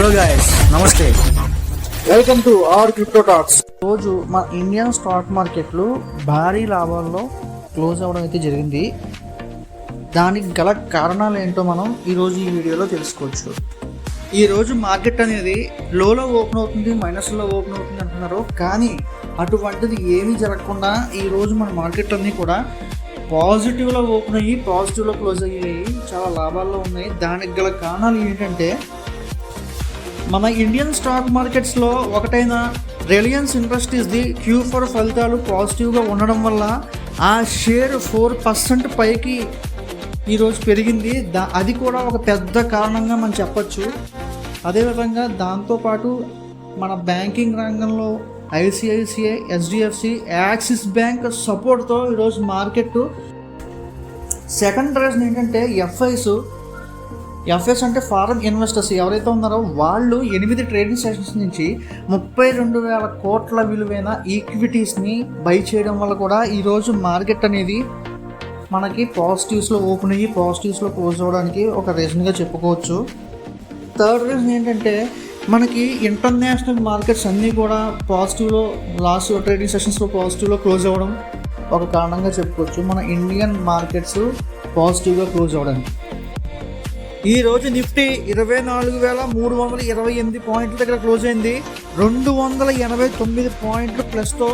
Hello guys, నమస్తే. Welcome to our crypto talks. రోజు మన ఇండియన్ స్టాక్ మార్కెట్లు భారీ లాభాల్లో క్లోజ్ అవ్వడం అయితే జరిగింది. దానికి గల కారణాలు ఏంటో మనం ఈరోజు ఈ వీడియోలో తెలుసుకోవచ్చు. ఈరోజు మార్కెట్ అనేది లోలో ఓపెన్ అవుతుంది, మైనస్లో ఓపెన్ అవుతుంది అంటున్నారు. కానీ అటువంటిది ఏమీ జరగకుండా ఈరోజు మన మార్కెట్ అన్నీ కూడా పాజిటివ్లో ఓపెన్ అయ్యి పాజిటివ్లో క్లోజ్ అయ్యాయి, చాలా లాభాల్లో ఉన్నాయి. దానికి గల కారణాలు ఏంటంటే, మన ఇండియన్ స్టాక్ మార్కెట్స్లో ఒకటైన రిలయన్స్ ఇండస్ట్రీస్ది Q4 ఫలితాలు పాజిటివ్గా ఉండడం వల్ల ఆ షేర్ 4% పైకి ఈరోజు పెరిగింది. అది కూడా ఒక పెద్ద కారణంగా మనం చెప్పచ్చు. అదేవిధంగా దాంతోపాటు మన బ్యాంకింగ్ రంగంలో ICICI, HDFC, యాక్సిస్ బ్యాంక్ సపోర్ట్తో ఈరోజు మార్కెట్. సెకండ్ రీజన్ ఏంటంటే ఎఫ్ఐస్ అంటే ఫారెన్ ఇన్వెస్టర్స్ ఎవరైతే ఉన్నారో వాళ్ళు 8 ట్రేడింగ్ సెషన్స్ నుంచి 32,000 కోట్ల విలువైన ఈక్విటీస్ని బై చేయడం వల్ల కూడా ఈరోజు మార్కెట్ అనేది మనకి పాజిటివ్స్లో ఓపెన్ అయ్యి పాజిటివ్స్లో క్లోజ్ అవ్వడానికి ఒక రీజన్గా చెప్పుకోవచ్చు. థర్డ్ రీజన్ ఏంటంటే, మనకి ఇంటర్నేషనల్ మార్కెట్స్ అన్నీ కూడా పాజిటివ్లో లాస్ట్ ట్రేడింగ్ సెషన్స్లో పాజిటివ్లో క్లోజ్ అవ్వడం ఒక కారణంగా చెప్పుకోవచ్చు. మన ఇండియన్ మార్కెట్స్ పాజిటివ్గా క్లోజ్ అవ్వడానికి ఈరోజు నిఫ్టీ 24,328 పాయింట్ల దగ్గర క్లోజ్ అయింది, 289 పాయింట్లు ప్లస్తో.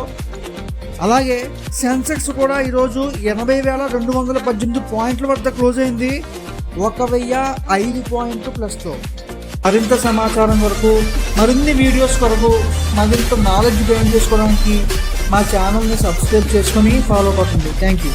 అలాగే సెన్సెక్స్ కూడా ఈరోజు 80,218 పాయింట్ల వద్ద క్లోజ్ అయింది, 1,005 పాయింట్లు ప్లస్తో. మరింత సమాచారం కొరకు, మరిన్ని వీడియోస్ కొరకు, మరింత నాలెడ్జ్ గెయిన్ చేసుకోవడానికి మా ఛానల్ని సబ్స్క్రైబ్ చేసుకొని ఫాలో అవుతుంది. Thank you.